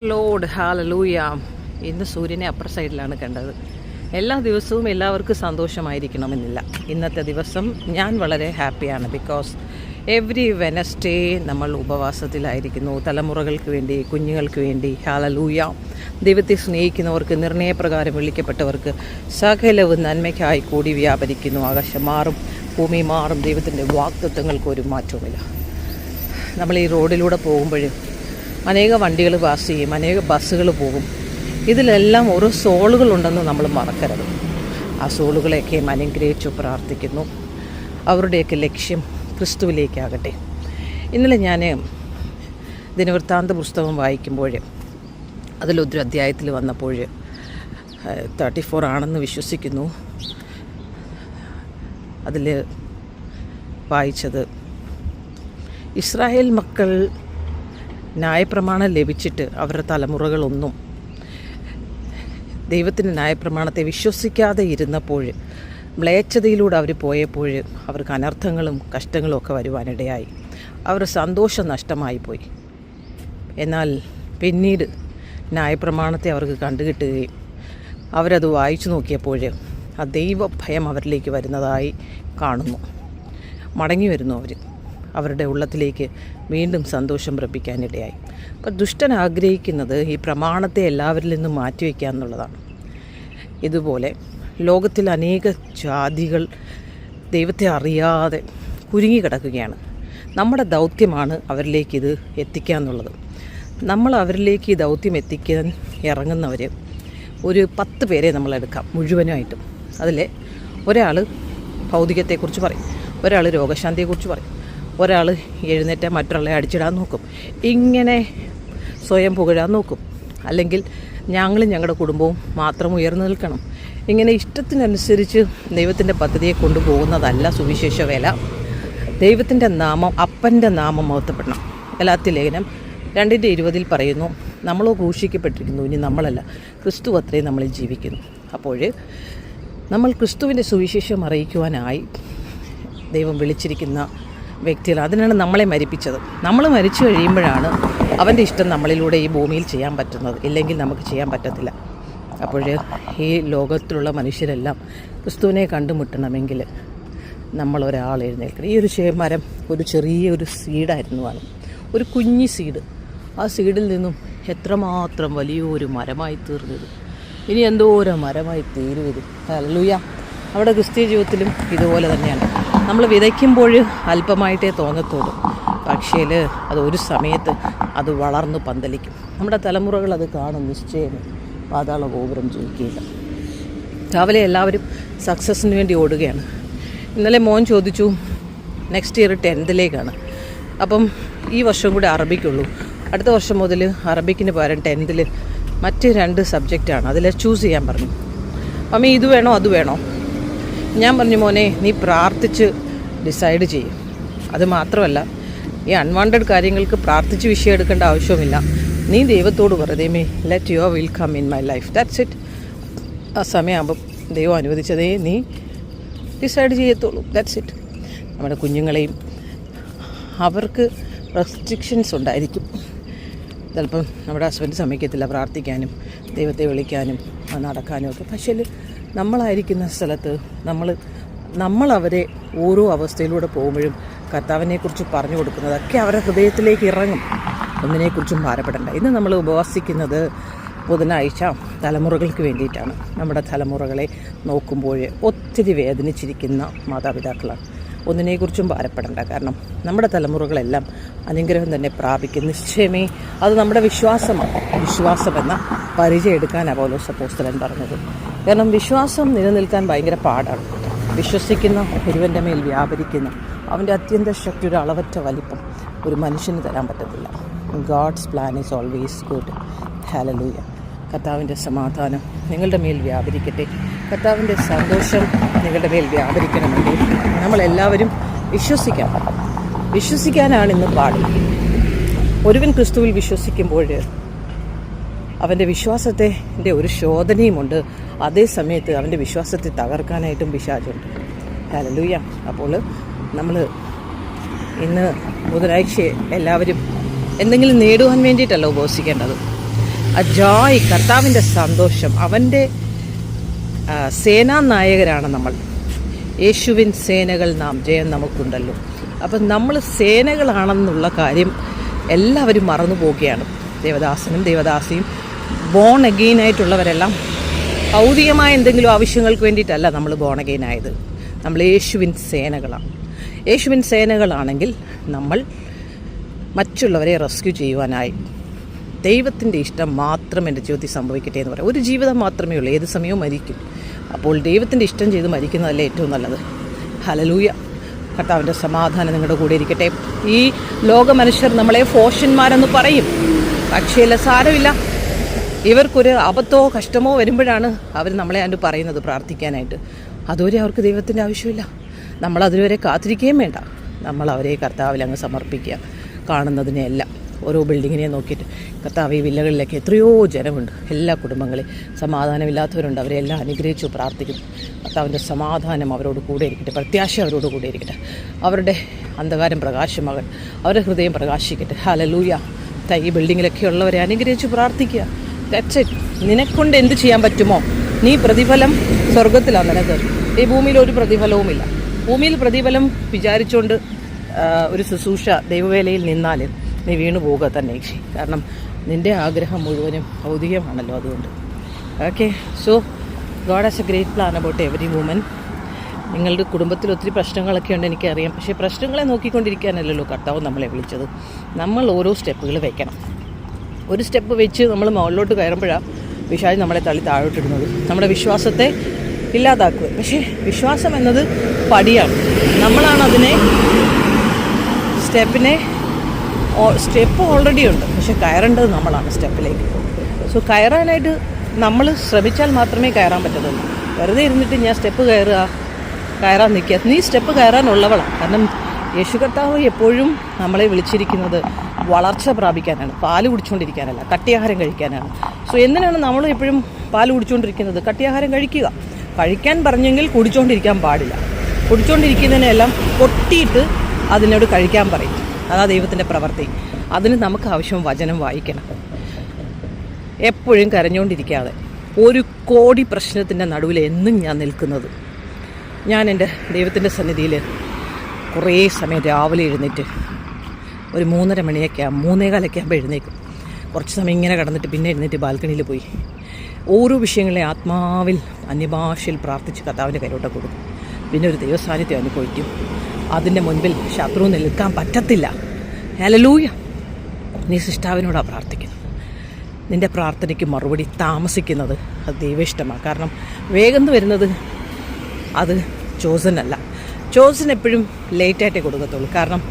Load hallelujah. ഇന്ന് സൂര്യനെ upper സൈഡിലാണ് കണ്ടത്. എല്ലാ ദിവസവും എല്ലാവർക്കും സന്തോഷമായിരിക്കണമെന്നില്ല. ഇന്നത്തെ ദിവസം ഞാൻ വളരെ ഹാപ്പിയാണ്. ബിക്കോസ് എവറി വെനസ്ഡേ നമ്മൾ ഉപവാസത്തിലായിരിക്കുന്നു. തലമുറകൾക്ക് വേണ്ടി, കുഞ്ഞുങ്ങൾക്ക് വേണ്ടി. ഹാലലൂയ. ദൈവത്തെ സ്നേഹിക്കുന്നവർക്ക്, നിർണയപ്രകാരം വിളിക്കപ്പെട്ടവർക്ക് സകലവും നന്മയ്ക്കായി കൂടി വ്യാപരിക്കുന്നു. ആകാശം മാറും, ഭൂമി മാറും. ദൈവത്തിൻ്റെ വാഗ്ദത്തങ്ങൾക്ക് ഒരു മാറ്റവുമില്ല. നമ്മൾ ഈ റോഡിലൂടെ പോകുമ്പോഴും അനേക വണ്ടികൾ പാസ് ചെയ്യും, അനേക ബസ്സുകൾ പോകും. ഇതിലെല്ലാം ഓരോ സോളുകളുണ്ടെന്ന് നമ്മൾ മറക്കരുത്. ആ സോളുകളെയൊക്കെ അനുഗ്രഹിച്ചു പ്രാർത്ഥിക്കുന്നു. അവരുടെയൊക്കെ ലക്ഷ്യം ക്രിസ്തുവിലേക്കാകട്ടെ. ഇന്നലെ ഞാൻ ദിനവൃത്താന്ത പുസ്തകം വായിക്കുമ്പോൾ അതിലൊരു അധ്യായത്തിൽ വന്നപ്പോൾ 34 ആണെന്ന് വിശ്വസിക്കുന്നു. അതിൽ വായിച്ചത്, ഇസ്രായേൽ മക്കൾ ന്യായപ്രമാണം ലഭിച്ചിട്ട് അവരുടെ തലമുറകളൊന്നും ദൈവത്തിൻ്റെ ന്യായപ്രമാണത്തെ വിശ്വസിക്കാതെ ഇരുന്നപ്പോൾ, മ്ലേച്ഛതയിലൂടെ അവർ പോയപ്പോൾ അവർക്ക് അനർത്ഥങ്ങളും കഷ്ടങ്ങളും ഒക്കെ വരുവാനിടയായി. അവരുടെ സന്തോഷം നഷ്ടമായി പോയി. എന്നാൽ പിന്നീട് ന്യായപ്രമാണത്തെ അവർക്ക് കണ്ടുകിട്ടുകയും അവരത് വായിച്ചു നോക്കിയപ്പോൾ ആ ദൈവഭയം അവരിലേക്ക് വരുന്നതായി കാണുന്നു. മടങ്ങി വരുന്നു അവരുടെ ഉള്ളത്തിലേക്ക് വീണ്ടും സന്തോഷം പ്രാപിക്കാനിടയായി. അപ്പോൾ ദുഷ്ടൻ ആഗ്രഹിക്കുന്നത് ഈ പ്രമാണത്തെ എല്ലാവരിൽ നിന്നും മാറ്റിവെക്കുക എന്നുള്ളതാണ്. ഇതുപോലെ ലോകത്തിൽ അനേക ജാതികൾ ദൈവത്തെ അറിയാതെ കുരുങ്ങിക്കിടക്കുകയാണ്. നമ്മുടെ ദൗത്യമാണ് അവരിലേക്ക് ഇത് എത്തിക്കുക എന്നുള്ളത്. നമ്മൾ അവരിലേക്ക് ഈ ദൗത്യം എത്തിക്കാൻ ഇറങ്ങുന്നവർ ഒരു 10 പേരെ നമ്മളെടുക്കാം മുഴുവനായിട്ടും. അതിൽ ഒരാൾ ഭൗതികത്തെക്കുറിച്ച് പറയും, ഒരാൾ രോഗശാന്തിയെക്കുറിച്ച് പറയും, ഒരാൾ എഴുന്നേറ്റ് മറ്റൊരാളെ അടിച്ചിടാൻ നോക്കും, ഇങ്ങനെ സ്വയം പുകഴാൻ നോക്കും. അല്ലെങ്കിൽ ഞങ്ങളും ഞങ്ങളുടെ കുടുംബവും മാത്രം ഉയർന്നു നിൽക്കണം. ഇങ്ങനെ ഇഷ്ടത്തിനനുസരിച്ച് ദൈവത്തിൻ്റെ പദ്ധതിയെ കൊണ്ടുപോകുന്നതല്ല സുവിശേഷ വേല. ദൈവത്തിൻ്റെ നാമം, അപ്പൻ്റെ നാമം മഹത്വപ്പെടണം. ഗലാത്യ ലേഖനം 2:20 പറയുന്നു, നമ്മളോ ക്രൂശിക്കപ്പെട്ടിരിക്കുന്നു, ഇനി നമ്മളല്ല, ക്രിസ്തു അത്രയും നമ്മളിൽ ജീവിക്കുന്നു. അപ്പോൾ നമ്മൾ ക്രിസ്തുവിൻ്റെ സുവിശേഷം അറിയിക്കുവാനായി ദൈവം വിളിച്ചിരിക്കുന്ന വ്യക്തികൾ. അതിനാണ് നമ്മളെ മരിപ്പിച്ചത്. നമ്മൾ മരിച്ചു കഴിയുമ്പോഴാണ് അവൻ്റെ ഇഷ്ടം നമ്മളിലൂടെ ഈ ഭൂമിയിൽ ചെയ്യാൻ പറ്റുന്നത്. ഇല്ലെങ്കിൽ നമുക്ക് ചെയ്യാൻ പറ്റത്തില്ല. അപ്പോൾ ഈ ലോകത്തിലുള്ള മനുഷ്യരെല്ലാം ക്രിസ്തുവിനെ കണ്ടുമുട്ടണമെങ്കിൽ നമ്മളൊരാൾ എഴുന്നേൽക്കണം. ഈ ഒരു മരം ഒരു ചെറിയൊരു സീഡായിരുന്നു, ഒരു കുഞ്ഞി സീഡ്. ആ സീഡിൽ നിന്നും എത്രമാത്രം വലിയൊരു മരമായി തീർന്നത്. ഇനി എന്തോരം മരമായി തീരുവത്. ഹല്ലേലൂയ. നമ്മുടെ ക്രിസ്തീയ ജീവിതത്തിലും ഇതുപോലെ തന്നെയാണ്. നമ്മൾ വിതയ്ക്കുമ്പോൾ അല്പമായിട്ടേ തോന്നത്തുള്ളൂ, പക്ഷേ അത് ഒരു സമയത്ത് അത് വളർന്നു പന്തലിക്കും. നമ്മുടെ തലമുറകൾ അത് കാണും. നിശ്ചയം പാതാള ഗോപുരം ജയിക്കുകയില്ല. രാവിലെ എല്ലാവരും സക്സസ്സിന് വേണ്ടി ഓടുകയാണ്. ഇന്നലെ മോൻ ചോദിച്ചു, നെക്സ്റ്റ് ഇയർ 10th അപ്പം ഈ വർഷം കൂടെ അറബിക്കുള്ളൂ. അടുത്ത വർഷം മുതൽ അറബിക്കിന് പകരം 10th മറ്റ് 2 സബ്ജക്റ്റാണ്. അതിൽ ചൂസ് ചെയ്യാൻ പറഞ്ഞു. അമ്മ ഇത് വേണോ അത് വേണോ? ഞാൻ പറഞ്ഞു, മോനെ നീ പ്രാർത്ഥിച്ച് ഡിസൈഡ് ചെയ്യും. അത് മാത്രമല്ല, ഈ അൺവാണ്ടഡ് കാര്യങ്ങൾക്ക് പ്രാർത്ഥിച്ച് വിഷയം എടുക്കേണ്ട ആവശ്യമില്ല. നീ ദൈവത്തോട് പറയുമേ, let your will come in my life, that's it. ആ സമയമാകുമ്പം ദൈവം അനുവദിച്ചതേ നീ ഡിസൈഡ് ചെയ്യത്തുള്ളൂ, ദാറ്റ്സ് ഇറ്റ്. നമ്മുടെ കുഞ്ഞുങ്ങളെയും അവർക്ക് റെസ്ട്രിക്ഷൻസ് ഉണ്ടായിരിക്കും. ചിലപ്പം നമ്മുടെ ഹസ്ബൻഡ് സമ്മതിക്കത്തില്ല പ്രാർത്ഥിക്കാനും ദൈവത്തെ വിളിക്കാനും നടക്കാനും ഒക്കെ. പക്ഷേ നമ്മളായിരിക്കുന്ന സ്ഥലത്ത് നമ്മളവരെ ഓരോ അവസ്ഥയിലൂടെ പോകുമ്പോഴും കർത്താവിനെക്കുറിച്ച് പറഞ്ഞു കൊടുക്കുന്നതൊക്കെ അവരുടെ ഹൃദയത്തിലേക്ക് ഇറങ്ങും. ഒന്നിനെക്കുറിച്ചും ഭാരപ്പെടേണ്ട. ഇന്ന് നമ്മൾ ഉപവസിക്കുന്നത് ബുധനാഴ്ച തലമുറകൾക്ക് വേണ്ടിയിട്ടാണ്. നമ്മുടെ തലമുറകളെ നോക്കുമ്പോൾ ഒത്തിരി വേദനിച്ചിരിക്കുന്ന മാതാപിതാക്കളാണ്. ഒന്നിനെക്കുറിച്ചും ഭാരപ്പെടേണ്ട. കാരണം നമ്മുടെ തലമുറകളെല്ലാം അനുഗ്രഹം തന്നെ പ്രാപിക്കും. നിശ്ചയമേ അത് നമ്മുടെ വിശ്വാസമാണ്. വിശ്വാസമെന്ന പരിചയം എടുക്കാനാണ് പൗലോസ് അപ്പോസ്തലൻ പറഞ്ഞത്. കാരണം വിശ്വാസം നിലനിൽക്കാൻ ഭയങ്കര പാടാണ്. വിശ്വസിക്കുന്ന ഒരുവൻ്റെ മേൽ വ്യാപരിക്കുന്ന അവൻ്റെ അത്യന്ത ശക്തി, ഒരു അളവറ്റ വലിപ്പം ഒരു മനുഷ്യന് തരാൻ പറ്റത്തില്ല. God's plan is always good. Hallelujah. കർത്താവിൻ്റെ സമാധാനം നിങ്ങളുടെ മേൽ വ്യാപരിക്കട്ടെ. കർത്താവിൻ്റെ സന്തോഷം നിങ്ങളുടെ മേൽ വ്യാപരിക്കണമെങ്കിൽ നമ്മളെല്ലാവരും വിശ്വസിക്കാനാണ് ഇന്ന് പാട്. ഒരുവൻ ക്രിസ്തുവിൽ വിശ്വസിക്കുമ്പോൾ അവൻ്റെ വിശ്വാസത്തിൻ്റെ ഒരു ശോധനയുമുണ്ട്. അതേ സമയത്ത് അവൻ്റെ വിശ്വാസത്തെ തകർക്കാനായിട്ടും പിശാചുണ്ട്. ഹല്ലേലൂയ. അപ്പോൾ നമ്മൾ ഇന്ന് ബുധനാഴ്ച എല്ലാവരും എന്തെങ്കിലും നേടുവാൻ വേണ്ടിയിട്ടല്ല ഉപവസിക്കേണ്ടത്. ആ ജോയ്, കർത്താവിൻ്റെ സന്തോഷം, അവൻ്റെ സേനാനായകരാണ് നമ്മൾ. യേശുവിൻ സേനകൾ നാം, ജയം നമുക്കുണ്ടല്ലോ. അപ്പം നമ്മൾ സേനകളാണെന്നുള്ള കാര്യം എല്ലാവരും മറന്നു പോവുകയാണ്. ദേവദാസനും ദേവദാസിയും ബോൺ അഗെയിൻ ആയിട്ടുള്ളവരെല്ലാം ഭൗതികമായ എന്തെങ്കിലും ആവശ്യങ്ങൾക്ക് വേണ്ടിയിട്ടല്ല നമ്മൾ ബോൺ അഗെയിൻ ആയത്. നമ്മൾ യേശുവിൻ സേനകളാണ്. യേശുവിൻ സേനകളാണെങ്കിൽ നമ്മൾ മറ്റുള്ളവരെ റെസ്ക്യൂ ചെയ്യുവാനായി ദൈവത്തിൻ്റെ ഇഷ്ടം മാത്രം എൻ്റെ ജീവിതത്തിൽ സംഭവിക്കട്ടെ എന്ന് പറയാം. ഒരു ജീവിതം മാത്രമേ ഉള്ളൂ, ഏത് സമയവും മരിക്കും. അപ്പോൾ ദൈവത്തിൻ്റെ ഇഷ്ടം ചെയ്ത് മരിക്കുന്നതല്ലേ ഏറ്റവും നല്ലത്. ഹല്ലേലൂയ. കർത്താവിൻ്റെ സമാധാനം നിങ്ങളുടെ കൂടെ ഇരിക്കട്ടെ. ഈ ലോക മനുഷ്യർ നമ്മളെ ഫോഷന്മാരെന്ന് പറയും, പക്ഷേ സാരമില്ല. ഇവർക്കൊരു അബദ്ധമോ കഷ്ടമോ വരുമ്പോഴാണ് അവർ നമ്മളെ അതിന് പറയുന്നത് പ്രാർത്ഥിക്കാനായിട്ട്. അതുവരെ അവർക്ക് ദൈവത്തിൻ്റെ ആവശ്യമില്ല. നമ്മളതുവരെ കാത്തിരിക്കുകയും വേണ്ട. നമ്മൾ അവരെ കർത്താവിൽ അങ്ങ് സമർപ്പിക്കുക. കാണുന്നതിനെയെല്ലാം ഓരോ ബിൽഡിങ്ങിനെ നോക്കിയിട്ട്, കർത്താവ് ഈ വില്ലകളിലൊക്കെ എത്രയോ ജനമുണ്ട്, എല്ലാ കുടുംബങ്ങളെയും സമാധാനമില്ലാത്തവരുണ്ട്, അവരെല്ലാം അനുഗ്രഹിച്ചു പ്രാർത്ഥിക്കുന്നു. കർത്താവിൻ്റെ സമാധാനം അവരോട് കൂടെ ഇരിക്കട്ടെ, പ്രത്യാശ അവരോട് കൂടെ ഇരിക്കട്ടെ. അവരുടെ അന്ധകാരം പ്രകാശമാകട്ടെ, അവരുടെ ഹൃദയം പ്രകാശിക്കട്ടെ. ഹല്ലേലൂയ. ഈ ബിൽഡിങ്ങിലൊക്കെ ഉള്ളവരെ അനുഗ്രഹിച്ച് പ്രാർത്ഥിക്കുക. That's it. നിനക്കൊണ്ട് എന്ത് ചെയ്യാൻ പറ്റുമോ, നീ പ്രതിഫലം സ്വർഗത്തിലാണ് നിനക്ക്. ഈ ഭൂമിയിൽ ഒരു പ്രതിഫലവുമില്ല. ഭൂമിയിൽ പ്രതിഫലം വിചാരിച്ചുകൊണ്ട് ഒരു ശുശ്രൂഷ ദൈവവേലയിൽ നിന്നാൽ നീ വീണു പോവുക തന്നെ. കാരണം നിൻ്റെ ആഗ്രഹം മുഴുവനും ഭൗതികമാണല്ലോ. അതുകൊണ്ട് okay. So God has a great plan about every woman. നിങ്ങളുടെ കുടുംബത്തിൽ ഒത്തിരി പ്രശ്നങ്ങളൊക്കെ ഉണ്ട്, എനിക്കറിയാം. പക്ഷേ പ്രശ്നങ്ങളെ നോക്കിക്കൊണ്ടിരിക്കാനല്ലല്ലോ കർത്താവ് നമ്മളെ വിളിച്ചത്. നമ്മൾ ഓരോ സ്റ്റെപ്പുകൾ വെക്കണം. ഒരു സ്റ്റെപ്പ് വെച്ച് നമ്മൾ മുകളിലോട്ട് കയറുമ്പോഴാണ് പിശാച് നമ്മളെ തള്ളി താഴോട്ടിടുന്നത്, നമ്മുടെ വിശ്വാസത്തെ ഇല്ലാതാക്കുക. പക്ഷേ വിശ്വാസം എന്നത് പടിയാണ്. നമ്മളാണ് അതിനെ സ്റ്റെപ്പ് ഓൾറെഡി ഉണ്ട്, പക്ഷെ കയറേണ്ടത് നമ്മളാണ് സ്റ്റെപ്പിലേക്ക്. സോ കയറാനായിട്ട് നമ്മൾ ശ്രമിച്ചാൽ മാത്രമേ കയറാൻ പറ്റത്തുള്ളൂ. വെറുതെ ഇരുന്നിട്ട് ഞാൻ സ്റ്റെപ്പ് കയറാൻ നിൽക്കുക. നീ സ്റ്റെപ്പ് കയറാനുള്ളവളാണ്. കാരണം യേശു കർത്താവ് എപ്പോഴും നമ്മളെ വിളിച്ചിരിക്കുന്നത് വളർച്ച പ്രാപിക്കാനാണ്, പാല് കുടിച്ചുകൊണ്ടിരിക്കാനല്ല, കട്ടിയാഹാരം കഴിക്കാനാണ്. സോ എന്തിനാണ് നമ്മൾ എപ്പോഴും പാല് കുടിച്ചുകൊണ്ടിരിക്കുന്നത്? കട്ടിയാഹാരം കഴിക്കാൻ പറഞ്ഞെങ്കിൽ കുടിച്ചുകൊണ്ടിരിക്കാൻ പാടില്ല. കുടിച്ചുകൊണ്ടിരിക്കുന്നതിനെല്ലാം പൊട്ടിയിട്ട് അതിനോട് കഴിക്കാൻ പറയും. അതാ ദൈവത്തിൻ്റെ പ്രവൃത്തി. അതിന് നമുക്ക് ആവശ്യം വചനം വായിക്കണം. എപ്പോഴും കരഞ്ഞുകൊണ്ടിരിക്കാതെ. 1 കോടി പ്രശ്നത്തിൻ്റെ നടുവിൽ എന്നും ഞാൻ നിൽക്കുന്നത്. ഞാൻ എൻ്റെ ദൈവത്തിൻ്റെ സന്നിധിയിൽ കുറേ സമയം രാവിലെ എഴുന്നേറ്റ് ഒരു 3:30 മണിയൊക്കെ 3:15 ആകുമ്പോൾ എഴുന്നേക്കും. കുറച്ച് സമയം ഇങ്ങനെ കിടന്നിട്ട് പിന്നെ എഴുന്നേറ്റ് ബാൽക്കണിയിൽ പോയി ഓരോ വിഷയങ്ങളെ ആത്മാവിൽ അന്യഭാഷയിൽ പ്രാർത്ഥിച്ച് കർത്താവിൻ്റെ കയ്യിലോട്ട് കൊടുക്കും. പിന്നെ ഒരു ദൈവസാന്നിധ്യം അനുഭവിക്കും. അതിൻ്റെ മുൻപിൽ ശത്രു നിൽക്കാൻ പറ്റത്തില്ല. ഹല്ലേലൂയ. നീ സൃഷ്ടാവിനോടാണ് പ്രാർത്ഥിക്കുന്നത്. നിൻ്റെ പ്രാർത്ഥനയ്ക്ക് മറുപടി താമസിക്കുന്നത് അത് ദൈവേഷ്ടമാണ്. കാരണം വേഗം വരുന്നത് അത് ചോസൻ അല്ല. ചോസൻ എപ്പോഴും ലേറ്റായിട്ടേ കൊടുക്കത്തുള്ളൂ. കാരണം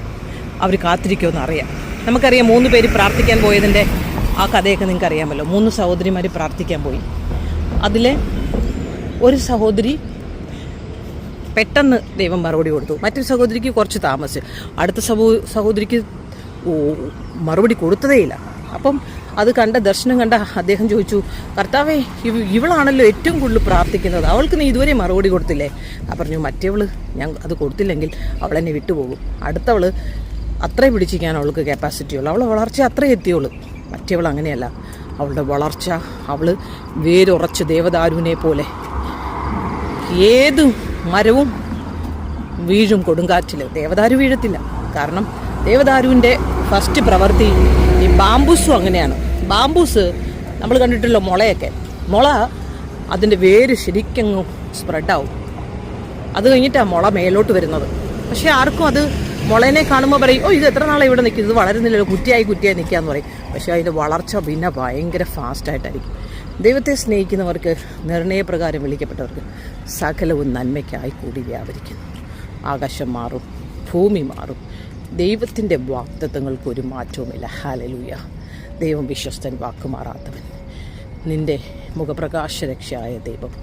അവർ കാത്തിരിക്കുമെന്ന് അറിയാം. നമുക്കറിയാം 3 പേര് പ്രാർത്ഥിക്കാൻ പോയതിൻ്റെ ആ കഥയൊക്കെ നിങ്ങൾക്ക് അറിയാമല്ലോ. 3 സഹോദരിമാർ പ്രാർത്ഥിക്കാൻ പോയി. അതിലെ ഒരു സഹോദരി പെട്ടെന്ന് ദൈവം മറുപടി കൊടുത്തു. മറ്റൊരു സഹോദരിക്ക് കുറച്ച് താമസിച്ചു. അടുത്ത സഹോദരിക്ക് മറുപടി കൊടുത്തതേയില്ല. അപ്പം അത് ദർശനം കണ്ട അദ്ദേഹം ചോദിച്ചു, കർത്താവേ, ഇവളാണല്ലോ ഏറ്റവും കൂടുതൽ പ്രാർത്ഥിക്കുന്നത്, അവൾക്ക് നീ ഇതുവരെ മറുപടി കൊടുത്തില്ലേ? പറഞ്ഞു, മറ്റേവള് ഞാൻ അത് കൊടുത്തില്ലെങ്കിൽ അവൾ എന്നെ വിട്ടുപോകും. അടുത്തവൾ അത്രയും പിടിച്ചിരിക്കാൻ അവൾക്ക് കപ്പാസിറ്റി ഉള്ളു. അവളെ വളർച്ച അത്രയും എത്തിയുള്ളൂ. മറ്റേവൾ അങ്ങനെയല്ല. അവളുടെ വളർച്ച, അവൾ വേരുറച്ച് ദേവദാരുവിനെ പോലെ. ഏത് മരവും വീഴും കൊടുങ്കാറ്റിൽ, ദേവദാരു വീഴത്തില്ല. കാരണം ദേവദാരുവിൻ്റെ ഫസ്റ്റ് പ്രവൃത്തി, ഈ ബാംബൂസും അങ്ങനെയാണ്. ബാംബൂസ് നമ്മൾ കണ്ടിട്ടുള്ള മുള അതിൻ്റെ വേര് ശരിക്കങ്ങ് സ്പ്രെഡാവും. അത് കഴിഞ്ഞിട്ടാണ് മുള മേലോട്ട് വരുന്നത്. പക്ഷേ ആർക്കും അത് മുളേനെ കാണുമ്പോൾ പറയും, ഓ, ഇത് എത്ര നാളെ ഇവിടെ നിൽക്കും, ഇത് വളരുന്നില്ലല്ലോ, കുറ്റിയായി നിൽക്കാന്ന് പറയും. പക്ഷേ അതിൻ്റെ വളർച്ച പിന്നെ ഭയങ്കര ഫാസ്റ്റായിട്ടായിരിക്കും. ദൈവത്തെ സ്നേഹിക്കുന്നവർക്ക്, നിർണയപ്രകാരം വിളിക്കപ്പെട്ടവർക്ക് സകലവും നന്മയ്ക്കായി കൂടി വ്യാപരിക്കുന്നു. ആകാശം മാറും, ഭൂമി മാറും, ദൈവത്തിൻ്റെ വാഗ്ദത്തങ്ങൾക്ക് ഒരു മാറ്റവുമില്ല. ഹല്ലേലൂയ. ദൈവം വിശ്വസ്തൻ, വാക്കുമാറാത്തവൻ. നിൻ്റെ മുഖപ്രകാശരക്ഷയായ ദൈവം,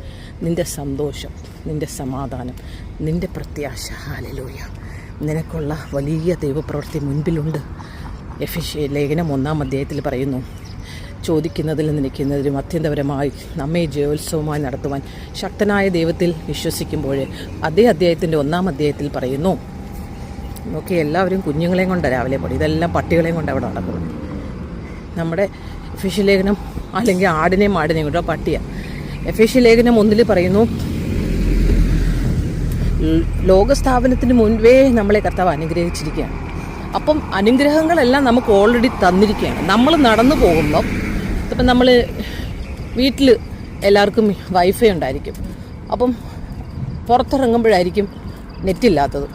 നിൻ്റെ സന്തോഷം, നിൻ്റെ സമാധാനം, നിൻ്റെ പ്രത്യാശ, ഹല്ലേലൂയ, നിനക്കുള്ള വലിയ ദൈവപ്രവൃത്തി മുൻപിലുണ്ട്. എഫെസ്യ ലേഖനം 1-ാം അധ്യായത്തിൽ പറയുന്നു, ചോദിക്കുന്നതിലും നിൽക്കുന്നതിലും അത്യന്തപരമായി നമ്മെ ജയോത്സവമായി നടത്തുവാൻ ശക്തനായ ദൈവത്തിൽ വിശ്വസിക്കുമ്പോൾ അതേ അധ്യായത്തിൻ്റെ 1-ാം അധ്യായത്തിൽ പറയുന്നു, നോക്കി എല്ലാവരും കുഞ്ഞുങ്ങളെയും കൊണ്ട് രാവിലെ പോയി, ഇതെല്ലാം പട്ടികളെയും കൊണ്ട് അവിടെ നടക്കുന്നു. നമ്മുടെ എഫേസ്യ ലേഖനം, അല്ലെങ്കിൽ ആടിനെയും മാടിനെയും കൊണ്ടോ പട്ടിയ. എഫേസ്യ ലേഖനം 1 പറയുന്നു, ലോകസ്ഥാപനത്തിന് മുൻപേ നമ്മളെ കർത്താവ് അനുഗ്രഹിച്ചിരിക്കുകയാണ്. അപ്പം അനുഗ്രഹങ്ങളെല്ലാം നമുക്ക് ഓൾറെഡി തന്നിരിക്കുകയാണ്. നമ്മൾ നടന്നു പോകുമ്പോൾ ഇപ്പം നമ്മൾ വീട്ടിൽ എല്ലാവർക്കും വൈഫൈ ഉണ്ടായിരിക്കും. അപ്പം പുറത്തിറങ്ങുമ്പോഴായിരിക്കും നെറ്റില്ലാത്തത്,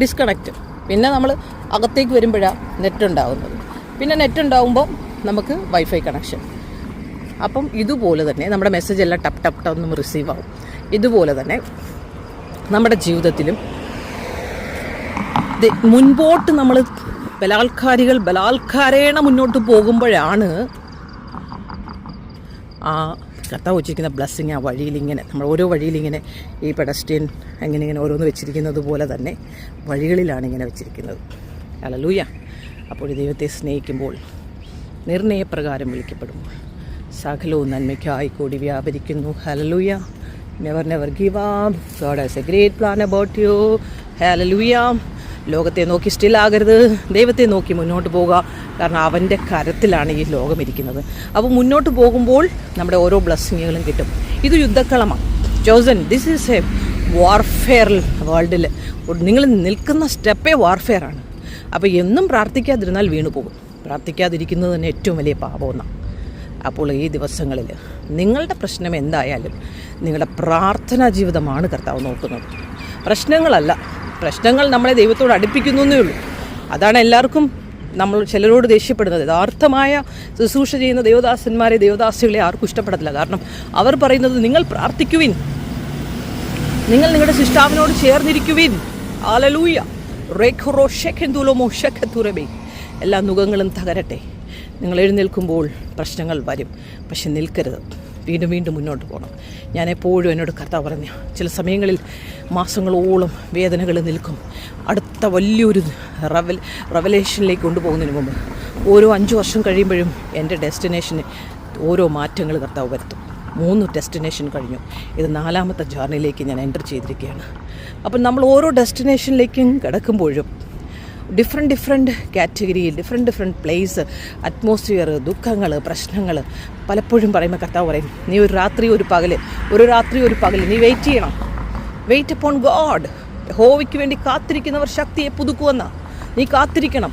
ഡിസ്കണക്റ്റ്. പിന്നെ നമ്മൾ അകത്തേക്ക് വരുമ്പോഴാണ് നെറ്റ് ഉണ്ടാകുന്നത്. പിന്നെ നെറ്റ് ഉണ്ടാകുമ്പോൾ നമുക്ക് വൈഫൈ കണക്ഷൻ. അപ്പം ഇതുപോലെ തന്നെ നമ്മുടെ മെസ്സേജ് എല്ലാം ടപ്പ് ടപ്പ് ടപ്പ് റിസീവ് ആവും. ഇതുപോലെ തന്നെ നമ്മുടെ ജീവിതത്തിലും മുൻപോട്ട് നമ്മൾ ബലാത്കാരേണ മുന്നോട്ട് പോകുമ്പോഴാണ് ആ കർത്താവ് വെച്ചിരിക്കുന്ന ബ്ലെസ്സിങ് ആ വഴിയിലിങ്ങനെ, നമ്മൾ ഓരോ വഴിയിലിങ്ങനെ ഈ പെഡസ്ട്രിയൻ ഇങ്ങനെ ഓരോന്ന് വെച്ചിരിക്കുന്നത് പോലെ തന്നെ വഴികളിലാണ് ഇങ്ങനെ വെച്ചിരിക്കുന്നത്. ഹല്ലേലൂയ. അപ്പോൾ ദൈവത്തെ സ്നേഹിക്കുമ്പോൾ, നിർണയപ്രകാരം വിളിക്കപ്പെടുമ്പോൾ സകലവും നന്മയ്ക്കായി കൂടി വ്യാപരിക്കുന്നു. Hallelujah. Never give up. God has a great plan about you. Hallelujah. ലോകത്തെ നോക്കി സ്റ്റില്ലാകരുത്, ദൈവത്തെ നോക്കി മുന്നോട്ട് പോകുക. കാരണം അവൻ്റെ കരത്തിലാണ് ഈ ലോകം ഇരിക്കുന്നത്. അപ്പോൾ മുന്നോട്ട് പോകുമ്പോൾ നമ്മുടെ ഓരോ ബ്ലെസ്സിങ്ങുകളും കിട്ടും. ഇത് യുദ്ധക്കളമാണ്. Chosen, this is a warfare വേൾഡിൽ. നിങ്ങൾ നിൽക്കുന്ന സ്റ്റെപ്പേ വാർഫെയറാണ്. അപ്പോൾ എന്നും പ്രാർത്ഥിക്കാതിരുന്നാൽ വീണു പോകും. പ്രാർത്ഥിക്കാതിരിക്കുന്നത് തന്നെ ഏറ്റവും വലിയ പാപമെന്നാണ്. അപ്പോൾ ഈ ദിവസങ്ങളിൽ നിങ്ങളുടെ പ്രശ്നം എന്തായാലും നിങ്ങളുടെ പ്രാർത്ഥനാ ജീവിതമാണ് കർത്താവ് നോക്കുന്നത്. പ്രശ്നങ്ങളല്ല. പ്രശ്നങ്ങൾ നമ്മളെ ദൈവത്തോട് അടുപ്പിക്കുന്നു എന്നേ ഉള്ളൂ. അതാണ് എല്ലാവർക്കും നമ്മൾ ചിലരോട് ദേഷ്യപ്പെടുന്നത്. യഥാർത്ഥമായ ശുശ്രൂഷ ചെയ്യുന്ന ദേവദാസന്മാരെ, ദേവദാസികളെ ആർക്കും ഇഷ്ടപ്പെടത്തില്ല. കാരണം അവർ പറയുന്നത്, നിങ്ങൾ പ്രാർത്ഥിക്കുവിൻ, നിങ്ങൾ നിങ്ങളുടെ ശിഷ്ടാവിനോട് ചേർന്നിരിക്കുവിൻ. ഹല്ലേലൂയ. റേഖുറോ ഷെഖെന്തുലോമോ ഷെഖതുരബേ. എല്ലാ നുഖങ്ങളും തകരട്ടെ. നിങ്ങൾ എഴുന്നേൽക്കുമ്പോൾ പ്രശ്നങ്ങൾ വരും, പക്ഷെ നിൽക്കരുത്. വീണ്ടും മുന്നോട്ട് പോകണം. ഞാൻ എപ്പോഴും എന്നോട് കർത്താവ് പറഞ്ഞ ചില സമയങ്ങളിൽ മാസങ്ങളോളം വേദനകൾ നിൽക്കും. അടുത്ത വലിയൊരു റെവലേഷനിലേക്ക് കൊണ്ടുപോകുന്നതിന് മുമ്പ് ഓരോ 5 വർഷം കഴിയുമ്പോഴും എൻ്റെ ഡെസ്റ്റിനേഷന് ഓരോ മാറ്റങ്ങൾ കർത്താവ് വരുത്തും. 3 ഡെസ്റ്റിനേഷൻ കഴിഞ്ഞു. ഇത് 4ാമത്തെ ജേർണിയിലേക്ക് ഞാൻ എൻ്റർ ചെയ്തിരിക്കുകയാണ്. അപ്പം നമ്മൾ ഓരോ ഡെസ്റ്റിനേഷനിലേക്കും കിടക്കുമ്പോഴും ഡിഫറെൻറ്റ് കാറ്റഗറിയിൽ ഡിഫറെൻറ്റ് പ്ലേസ്, അറ്റ്മോസ്ഫിയർ, ദുഃഖങ്ങൾ, പ്രശ്നങ്ങൾ പലപ്പോഴും പറയുമ്പോൾ കർത്താവ് പറയും, നീ ഒരു രാത്രി ഒരു പകൽ നീ വെയിറ്റ് ചെയ്യണം. Wait upon God. യഹോവയ്ക്ക് വേണ്ടി കാത്തിരിക്കുന്നവർ ശക്തിയെ പുതുക്കുവെന്ന. നീ കാത്തിരിക്കണം.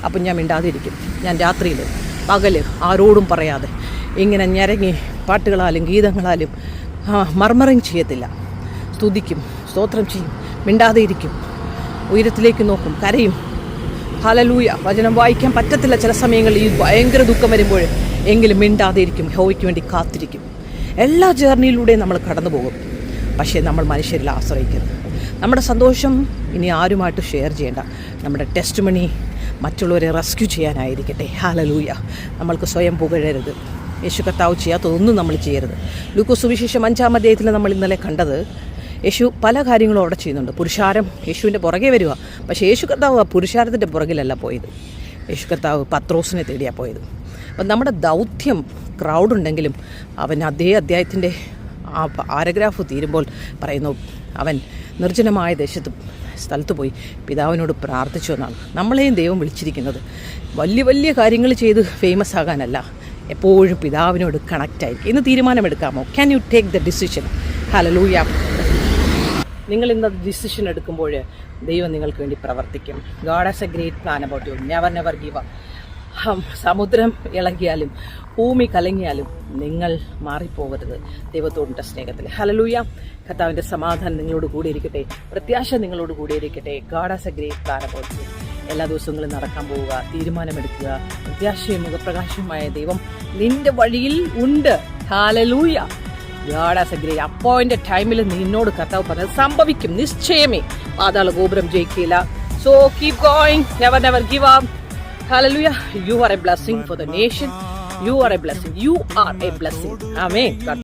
അപ്പം ഞാൻ മിണ്ടാതിരിക്കും. ഞാൻ രാത്രിയിൽ പകൽ ആരോടും പറയാതെ ഇങ്ങനെ ഞരങ്ങി പാട്ടുകളാലും ഗീതങ്ങളാലും മർമറിങ് ചെയ്യത്തില്ല. സ്തുതിക്കും, സ്തോത്രം ചെയ്യും, മിണ്ടാതെ ഇരിക്കും, ഉയരത്തിലേക്ക് നോക്കും, കരയും. ഹല്ലേലൂയ. വചനം വായിക്കാൻ പറ്റത്തില്ല ചില സമയങ്ങളിൽ, ഈ ഭയങ്കര ദുഃഖം വരുമ്പോൾ. എങ്കിലും മിണ്ടാതെ ഇരിക്കും, യഹോവയ്ക്ക് വേണ്ടി കാത്തിരിക്കും. എല്ലാ ജേർണിയിലൂടെയും നമ്മൾ കടന്നു പോകും. പക്ഷേ നമ്മൾ മനുഷ്യരിൽ ആശ്രയിക്കരുത്. നമ്മുടെ സന്തോഷം ഇനി ആരുമായിട്ട് ഷെയർ ചെയ്യേണ്ട. നമ്മുടെ ടെസ്റ്റിമണി മറ്റുള്ളവരെ റെസ്ക്യൂ ചെയ്യാനായിരിക്കട്ടെ. ഹല്ലേലൂയ. നമ്മൾക്ക് സ്വയം പുകഴരുത്. യേശു കർത്താവ് ചെയ്യാത്തതൊന്നും നമ്മൾ ചെയ്യരുത്. ലൂക്കോസ് സുവിശേഷം 5-ാം അധ്യായത്തിൽ നമ്മൾ ഇന്നലെ കണ്ടത്, യേശു പല കാര്യങ്ങളും അവിടെ ചെയ്യുന്നുണ്ട്. പുരുഷാരം യേശുവിൻ്റെ പുറകെ വരിക. പക്ഷേ യേശു കർത്താവ് ആ പുരുഷാരത്തിൻ്റെ പുറകിലല്ല പോയത്. യേശു കർത്താവ് പത്രോസിനെ തേടിയാണ് പോയത്. അപ്പം നമ്മുടെ ദൗത്യം ക്രൗഡുണ്ടെങ്കിലും അവൻ അതേ അധ്യായത്തിൻ്റെ ആ പാരഗ്രാഫ് തീരുമ്പോൾ പറയുന്നു, അവൻ നിർജ്ജനമായ സ്ഥലത്ത് പോയി പിതാവിനോട് പ്രാർത്ഥിച്ചു എന്നാണ്. നമ്മളെയും ദൈവം വിളിച്ചിരിക്കുന്നത് വലിയ കാര്യങ്ങൾ ചെയ്ത് ഫേമസ് ആകാനല്ല, എപ്പോഴും പിതാവിനോട് കണക്റ്റായിരിക്കും. ഇന്ന് തീരുമാനമെടുക്കാമോ? Can you take the decision? Hallelujah. നിങ്ങൾ ഇന്ന് ഡിസിഷൻ എടുക്കുമ്പോൾ ദൈവം നിങ്ങൾക്ക് വേണ്ടി പ്രവർത്തിക്കും. God has a great plan about you. Never give up. സമുദ്രം ഇളകിയാലും ഭൂമി കലങ്ങിയാലും നിങ്ങൾ മാറിപ്പോകരുത് ദൈവത്തോടുള്ള സ്നേഹത്തിൽ. ഹല്ലേലൂയ. കർത്താവിൻ്റെ സമാധാനം നിങ്ങളോട് കൂടി ഇരിക്കട്ടെ. പ്രത്യാശ നിങ്ങളോട് കൂടി ഇരിക്കട്ടെ. God has a great plan about U. എല്ലാ ദിവസങ്ങളും നടക്കാൻ പോവുക, തീരുമാനമെടുക്കുക. പ്രത്യാശയും മുഖപ്രകാശവുമായ ദൈവം നിന്റെ വഴിയിൽ ഉണ്ട്. Hallelujah. God has a great appointed ടൈമിൽ നിന്നോട് കർത്താവ് പറഞ്ഞത് സംഭവിക്കും, നിശ്ചയമേ. പാതാള ഗോപുരം ജയിക്കില്ല. So keep going, never give up. Hallelujah. You are a blessing for the nation. You are a blessing. You are a blessing. Amen.